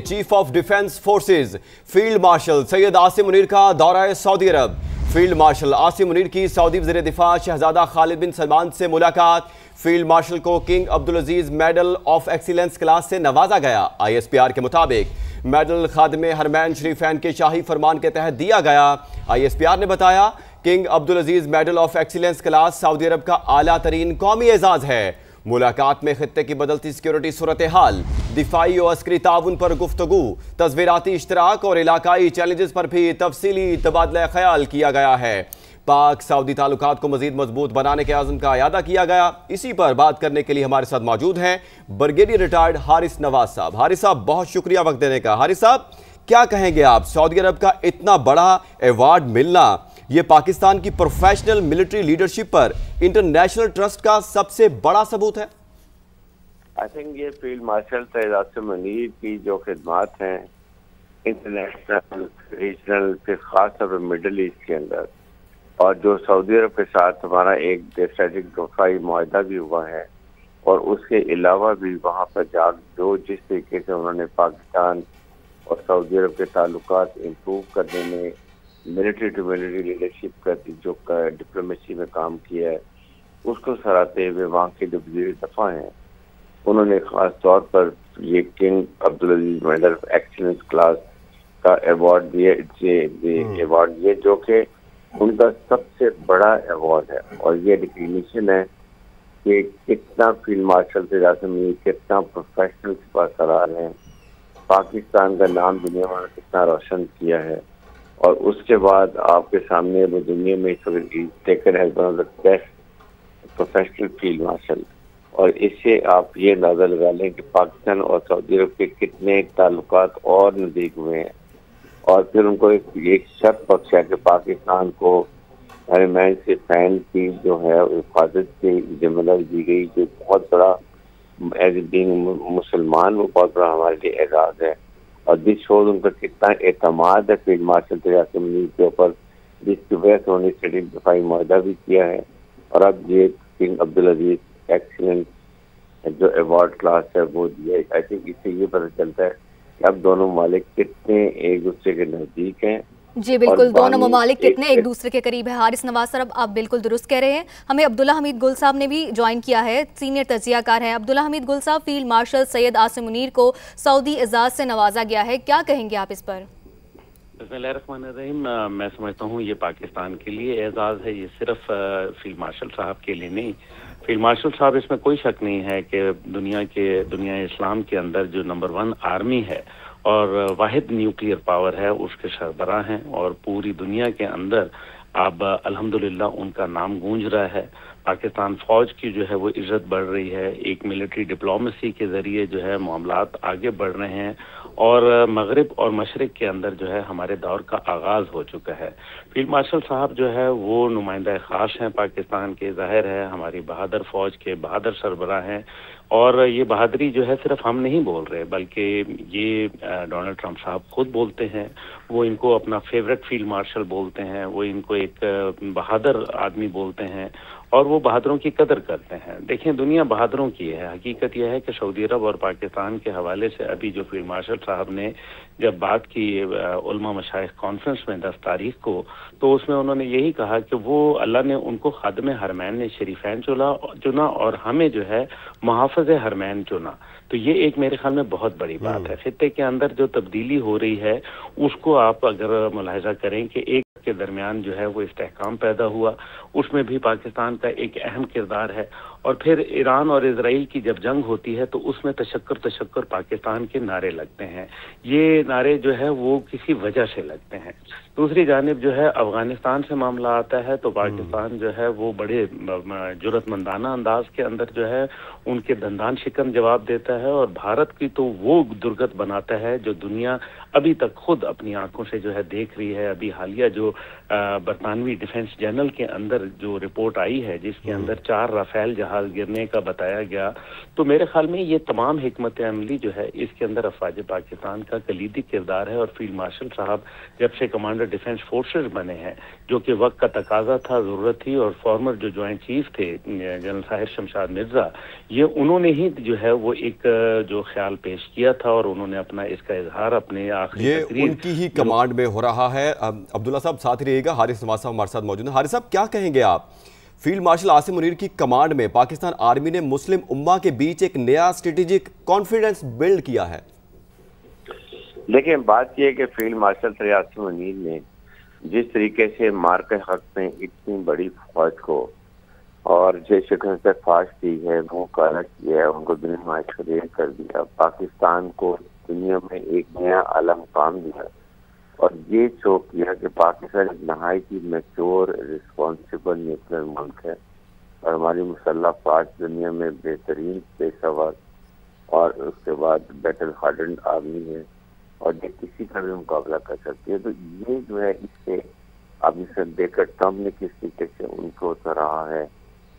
Chief of defence forces field marshal Syed Asim Munir का दौरा Saudi अरब। Field marshal Asim Munir की सऊदी वज़ीर दिफा शहजादा खालिद बिन सलमान से मुलाकात। फील्ड मार्शल को king Abdul Aziz medal of excellence class से नवाजा गया। ISPR के मुताबिक मेडल खादिम हरमैन शरीफैन के शाही फरमान के तहत दिया गया। ISPR ने बताया King Abdul Aziz medal of excellence class Saudi Arab का आला तरीन कौमी एजाज है। मुलाकात में खित्ते की बदलती सिक्योरिटी सूरत हाल, दिफाई और अस्करी ताउन पर गुफ्तगू, तस्वीराती इश्तराक और इलाकाई चैलेंजेस पर भी तफसीली तबादला ख्याल किया गया है। पाक सऊदी ताल्लुकात को मजीद मजबूत बनाने के आज़म का अयादा किया गया। इसी पर बात करने के लिए हमारे साथ मौजूद हैं ब्रिगेडियर रिटायर्ड हारिस नवाज साहब। हारिस साहब, बहुत शुक्रिया वक्त देने का। हारिस साहब, क्या कहेंगे आप, सऊदी अरब का इतना बड़ा अवार्ड मिलना ये पाकिस्तान की प्रोफेशनल मिलिट्री लीडरशिप पर इंटरनेशनल ट्रस्ट का सबसे बड़ा सबूत है? आई थिंक ये फील्ड मार्शल सैयद आसिम मुनीर की जो खिदमात हैं इंटरनेशनल, रीजनल, फिर खास तौर पर मिडल ईस्ट के अंदर, और जो सऊदी अरब के साथ हमारा एक स्ट्रेटेजिक दफाई मुआहदा भी हुआ है, और उसके अलावा भी वहाँ पर जिस तरीके से उन्होंने पाकिस्तान और सऊदी अरब के ताल्लुकात इम्प्रूव करने में मिलिट्री टू मिलिट्री लीडरशिप का जो डिप्लोमेसी में काम किया है, उसको सराहते हुए वहाँ के जो वज़ीर दफा हैं उन्होंने ख़ास तौर पर ये king Abdul Aziz medal of excellence class का अवार्ड दिए जो कि उनका सबसे बड़ा अवार्ड है। और ये रिकग्निशन है कि कितना फील्ड मार्शल से कितना प्रोफेशनल सिपाहीसालार हैं, पाकिस्तान का नाम दुनिया में कितना रोशन किया है। और उसके बाद आपके सामने वो दुनिया में टेकन है one of the best professional field marshal. और इससे आप ये अंदाज़ा लगा लें कि पाकिस्तान और सऊदी अरब के कितने ताल्लुकात और नज़दीक हुए हैं। और फिर उनको एक शर्त बख्शा कि पाकिस्तान को हरमैन से फैन की जो है हिफाजत की जिम्मेदारी दी गई, जो बहुत बड़ा एज बीइंग मुसलमान वो बहुत बड़ा हमारे लिए एजाज़ है। और दिस शोज उनका कितना एतमाद है फील्ड मार्शल सैयद आसिम मुनीर के ऊपर, जिसकी वजह से उन्होंने स्ट्रेटेजिक दफाई मुआहदा भी किया है। और अब ये किंग अब्दुल अजीज एक्सीलेंस जो अवार्ड क्लास है वो दिया। आई थिंक इससे ये पता चलता है कि अब दोनों ममालिक कितने एक दूसरे के नज़दीक हैं। जी बिल्कुल, दोनों ममालिक कितने एक दूसरे के करीब है। हारिस नवाज साहब, आप बिल्कुल दुरुस्त कह रहे हैं। हमें अब्दुल्ला हमीद गुल साहब ने भी ज्वाइन किया है, सीनियर तजियाकार हैं। अब्दुल्ला हमीद गुल साहब, फील्ड मार्शल सैयद आसिम मुनीर को सऊदी एजाज से नवाजा गया है, क्या कहेंगे आप इस पर? बिस्मिल्लाहिर्रहमानिर्रहीम, मैं समझता हूँ ये पाकिस्तान के लिए एजाज़ है, ये सिर्फ फील्ड मार्शल साहब के लिए नहीं। फील्ड मार्शल साहब, इसमें कोई शक नहीं है कि दुनिया इस्लाम के अंदर जो नंबर 1 आर्मी है और वाहिद न्यूक्लियर पावर है उसके सरबराह हैं, और पूरी दुनिया के अंदर अब अल्हम्दुलिल्लाह उनका नाम गूंज रहा है। पाकिस्तान फौज की जो है वो इज्जत बढ़ रही है, एक मिलिट्री डिप्लोमेसी के ज़रिए जो है मामलात आगे बढ़ रहे हैं, और मगरिब और मशरिक के अंदर जो है हमारे दौर का आगाज़ हो चुका है। फील्ड मार्शल साहब जो है वो नुमाइंदा ख़ास हैं पाकिस्तान के, ज़ाहिर है हमारी बहादुर फ़ौज के बहादुर सरबराह हैं। और ये बहादुरी जो है सिर्फ हम नहीं बोल रहे, बल्कि ये डोनाल्ड ट्रंप साहब खुद बोलते हैं। वो इनको अपना फेवरेट फील्ड मार्शल बोलते हैं, वो इनको एक बहादुर आदमी बोलते हैं, और वो बहादुरों की कदर करते हैं। देखें, दुनिया बहादुरों की है। हकीकत यह है कि सऊदी अरब और पाकिस्तान के हवाले से अभी जो फील्ड मार्शल साहब ने जब बात की उलमा मशाइख कॉन्फ्रेंस में 10 तारीख को, तो उसमें उन्होंने यही कहा कि वो अल्लाह ने उनको खादिम हरमैन ने शरीफैन चुना और हमें जो है मुहाफ़िज़ हरमैन चुना। तो ये एक मेरे ख्याल में बहुत बड़ी बात है। खित्ते के अंदर जो तब्दीली हो रही है उसको आप अगर मुलाहिज़ा करें कि एक के दरमियान जो है वो इस्तेहकाम पैदा हुआ, उसमें भी पाकिस्तान का एक अहम किरदार है। और फिर ईरान और इजराइल की जब जंग होती है तो उसमें तशक्कुर पाकिस्तान के नारे लगते हैं। ये नारे जो है वो किसी वजह से लगते हैं। दूसरी जानिब जो है अफगानिस्तान से मामला आता है तो पाकिस्तान जो है वो बड़े जुर्रतमंदाना अंदाज के अंदर जो है उनके दंदान शिकन जवाब देता है, और भारत की तो वो दुर्गत बनाता है जो दुनिया अभी तक खुद अपनी आंखों से जो है देख रही है। अभी हालिया जो बरतानवी डिफेंस जनरल के अंदर जो रिपोर्ट आई है जिसके अंदर 4 राफेल जहाज जहाज गिरने का बताया गया, तो मेरे ख्याल में ये तमाम हिकमत अमली जो है इसके अंदर अफवाज पाकिस्तान का कलीदी किरदार है। और फील्ड मार्शल साहब जब से कमांडर डिफेंस फोर्सेस बने हैं, जो कि वक्त का तकाजा था, ज़रूरत थी, और फॉर्मर जो जॉइंट चीफ थे जनरल साहिर शमशाद मिर्ज़ा, ये उन्होंने ही जो है वो एक जो ख्याल पेश किया था और उन्होंने अपना इसका इजहार अपने आखिरी ये उनकी ही कमांड में हो रहा है। अब्दुल्ला साहब साथ ही रहिएगा, हारिस नवाज साहब हमारे साथ मौजूद हैं। हारिस साहब, क्या कहेंगे आप? फील्ड मार्शल आसिम मुनीर की कमांड में पाकिस्तान आर्मी ने मुस्लिम उम्मा के बीच एक नया स्ट्रेटेजिक कॉन्फिडेंस बिल्ड किया है। देखिए, बात यह है कि फील्ड मार्शल सैयद आसिम मुनीर ने जिस तरीके से मार के हक में इतनी बड़ी फौज को और जिस शक्ल से फाश दी है, वो काला किया है, उनको दुनिया में शरीर कर दिया, पाकिस्तान को दुनिया में एक नया आला मुकाम दिया, और ये शो किया कि पाकिस्तान एक नहायत ही मैच्योर रिस्पॉन्सिबल न्यूक्लियर मुल्क है और हमारी मुसल्लह फौज दुनिया में बेहतरीन पेशेवर और उसके बाद बैटल हार्डन्ड आर्मी है और ये किसी का भी मुकाबला कर सकती है। तो ये जो है, इससे आपने सब देखकर ट्रम्प ने किस तरीके से उनको सराहा है।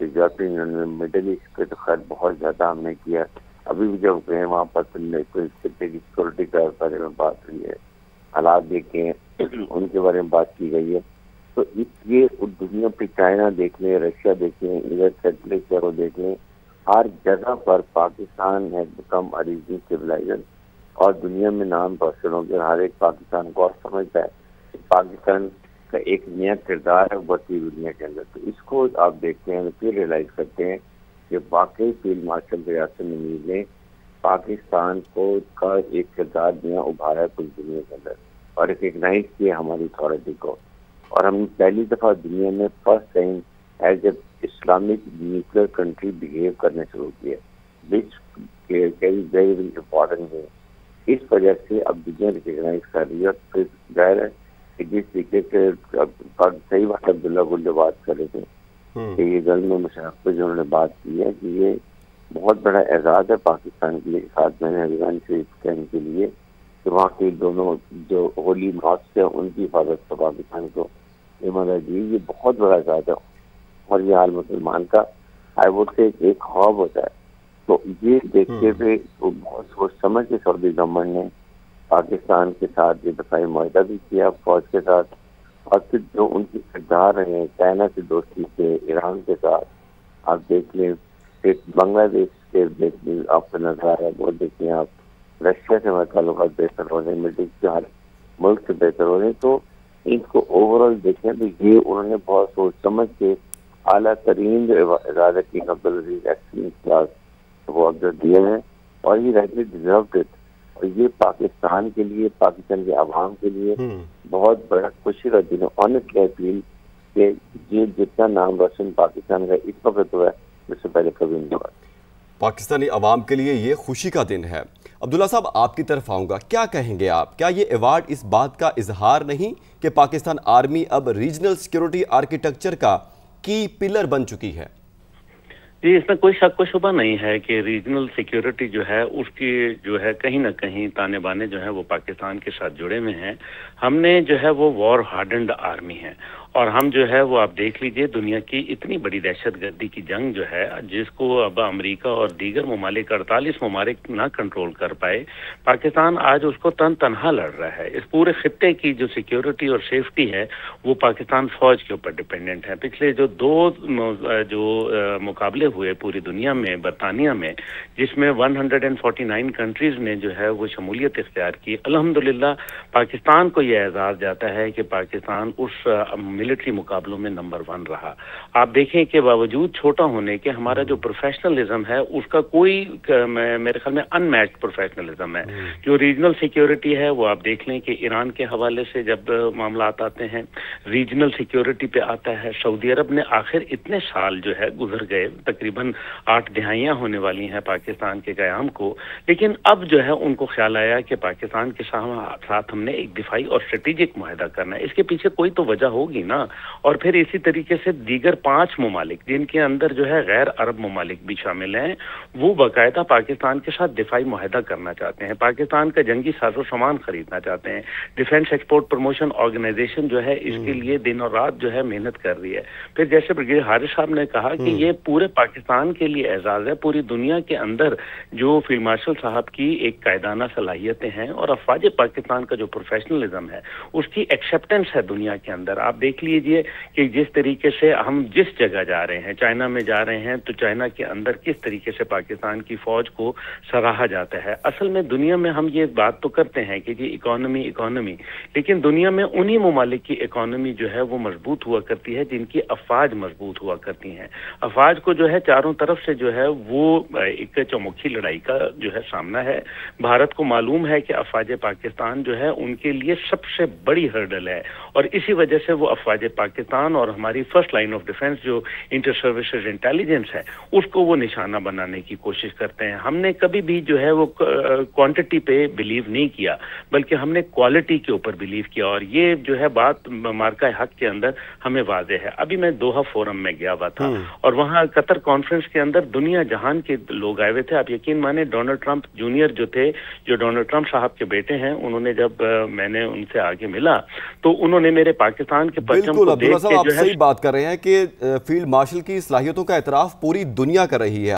यूरोपियन यूनियन में मिडिल ईस्ट पे तो खैर बहुत ज्यादा हमने किया, अभी भी जब गए वहाँ पर कोई सिक्योरिटी के बारे में बात हुई है, हालात देखे हैं, उनके बारे में बात की गई है। तो इसलिए दुनिया पे चाइना देख लें, रशिया देख लें, इधर सेंट्रल एशिया को देख लें, हर जगह पर पाकिस्तान है बिकम अ रीजनल सिविलाइजेशन और दुनिया में नाम रोशन हो गया। हर एक पाकिस्तान को और समझता है कि पाकिस्तान का एक नया किरदार है बढ़ती दुनिया के अंदर। तो इसको आप देखते हैं, फिर रियलाइज करते हैं कि वाकई फील्ड मार्शल सैयद आसिम मुनीर ने पाकिस्तान को का एक किरदार नया उभारा है पूरी दुनिया के अंदर और रिकग्नाइज किया हमारी अथॉरिटी को। और हम पहली दफा दुनिया में first time as a Islamic nuclear country behave करने शुरू किया, विच वेरी वेरी इम्पोर्टेंट है। इस वजह से अब दुनिया रिकग्नाइज कर रही है। फिर जाहिर है कि जिस तरीके से सही बात अब्दुल्ला गुल जो बात कर रहे थे कि ये गल में मुशर्रफ पे जो उन्होंने बात की है कि ये बहुत बड़ा एजाज है पाकिस्तान के लिए। 7 महीने अफगान शरीफ कहने के लिए कि वहाँ के दोनों जो होली मॉस्क है उनकी हिफाजत को पाकिस्तान को ये मदद दी, ये बहुत बड़ा एजाज है और ये हाल मुसलमान का आई वुड से एक ख्वाब होता है। तो ये देखते हुए तो बहुत सोच समझ के सऊदी गवर्नमेंट ने पाकिस्तान के साथ ये दफाई मुआहदा भी किया फौज के साथ, और फिर जो उनकी किरदार रहे चाइना से दोस्ती से, ईरान के साथ आप देख लें, फिर बांग्लादेश के आपको नजर आ रहा है, वो देखिए आप, रशिया से हमारे ताल्लुकात बेहतर हो रहे हैं, मिडिल ईस्ट के हर मुल्क से बेहतर हो रहे हैं। तो इनको ओवरऑल देखें तो ये उन्होंने बहुत सोच समझ के आला तरीन इरादा की अब्दुल अजीज एक्सीलेंस क्लास वो अवसर दिए हैं और ये राइटली डिजर्व्ड इट। और ये पाकिस्तान के लिए, पाकिस्तान के आवाम के लिए बहुत बड़ा खुशी का दिन है। ऑनेस्टली आई फील कि ये जितना नाम रोशन पाकिस्तान का इस वक्त हुआ है उससे पहले कभी नहीं हुआ। पाकिस्तानी अवाम के लिए ये खुशी का दिन है। अब्दुल्ला साहब, आपकी तरफ आऊँगा, क्या कहेंगे आप? क्या ये अवार्ड इस बात का इजहार नहीं कि पाकिस्तान आर्मी अब रीजनल सिक्योरिटी आर्किटेक्चर का की पिलर बन चुकी है? जी, इसमें कोई शक व शुबा नहीं है कि रीजनल सिक्योरिटी जो है उसकी जो है कहीं ना कहीं ताने बाने जो है वो पाकिस्तान के साथ जुड़े हुए हैं। हमने जो है वो वॉर हार्डन्ड आर्मी है और हम जो है वो आप देख लीजिए दुनिया की इतनी बड़ी दहशतगर्दी की जंग जो है जिसको अब अमेरिका और दीगर ममालिक 48 ममालिक ना कंट्रोल कर पाए, पाकिस्तान आज उसको तनहा लड़ रहा है। इस पूरे खित्ते की जो सिक्योरिटी और सेफ्टी है वो पाकिस्तान फौज के ऊपर डिपेंडेंट है। पिछले जो 2 मुकाबले हुए पूरी दुनिया में, बरतानिया में, जिसमें 149 कंट्रीज ने जो है वो शमूलियत इख्तियार की, अल्हम्दुलिल्लाह पाकिस्तान को यह एजाज जाता है कि पाकिस्तान उस मिलिट्री मुकाबलों में नंबर 1 रहा। आप देखें कि बावजूद छोटा होने के हमारा जो प्रोफेशनलिज्म है उसका कोई मेरे ख्याल में अनमैच्ड प्रोफेशनलिज्म है। जो रीजनल सिक्योरिटी है वो आप देख लें कि ईरान के हवाले से जब मामला आते हैं, रीजनल सिक्योरिटी पे आता है, सऊदी अरब ने आखिर इतने साल जो है गुजर गए, तकरीबन 8 दिहाइयां होने वाली हैं पाकिस्तान के क़याम को, लेकिन अब जो है उनको ख्याल आया कि पाकिस्तान के साथ हमने एक दिफाई और स्ट्रेटेजिक मुआहदा करना है। इसके पीछे कोई तो वजह होगी ना, और फिर इसी तरीके से दीगर 5 ममालिक जिनके अंदर जो है गैर अरब ममालिक भी शामिल हैं, वो बाकायदा पाकिस्तान के साथ दिफाई मुआहदा करना चाहते हैं, पाकिस्तान का जंगी साजो सामान खरीदना चाहते हैं। डिफेंस एक्सपोर्ट प्रमोशन ऑर्गेनाइजेशन जो है इसके लिए दिन और रात जो है मेहनत कर रही है। फिर जैसे ब्रिगेडियर हारिस साहब ने कहा कि ये पूरे पाकिस्तान के लिए एजाज है, पूरी दुनिया के अंदर जो फील्ड मार्शल साहब की एक कायदाना सलाहियतें हैं और अफवाज पाकिस्तान का जो प्रोफेशनलिज्म है उसकी एक्सेप्टेंस है दुनिया के अंदर। आप देख लीजिए कि जिस तरीके से हम जिस जगह जा रहे हैं, चाइना में जा रहे हैं, तो चाइना के अंदर किस तरीके से पाकिस्तान की फौज को सराहा जाता है। असल में दुनिया में हम ये बात तो करते हैं कि जी इकोनॉमी, लेकिन दुनिया में उन्हीं ममालिक की इकोनॉमी जो है वो मजबूत हुआ करती है जिनकी अफवाज मजबूत हुआ करती हैं। अफवाज को जो है चारों तरफ से जो है वो एक चौमुखी लड़ाई का जो है सामना है। भारत को मालूम है कि अफवाज पाकिस्तान जो है उनके लिए सबसे बड़ी हर्डल है, और इसी वजह से वो अफवाज पाकिस्तान और हमारी फर्स्ट लाइन ऑफ डिफेंस जो इंटर सर्विसेज इंटेलिजेंस है उसको वो निशाना बनाने की कोशिश करते हैं। हमने कभी भी जो है वो क्वांटिटी पे बिलीव नहीं किया, बल्कि हमने क्वालिटी के ऊपर बिलीव किया, और ये जो है बात मार्का हक के अंदर हमें वाज़े है। अभी मैं दोहा फोरम में गया हुआ था और वहाँ कतर कॉन्फ्रेंस के अंदर दुनिया जहान के लोग आए हुए थे। आप यकीन माने डोनाल्ड ट्रंप जूनियर जो थे, जो डोनाल्ड ट्रंप साहब के बेटे हैं, उन्होंने जब मैंने उनसे आगे मिला तो उन्होंने मेरे पाकिस्तान के परचम को देख के आप सही बात कर रहे हैं कि फील्ड मार्शल की सलाहियतों का एतराफ पूरी दुनिया कर रही है।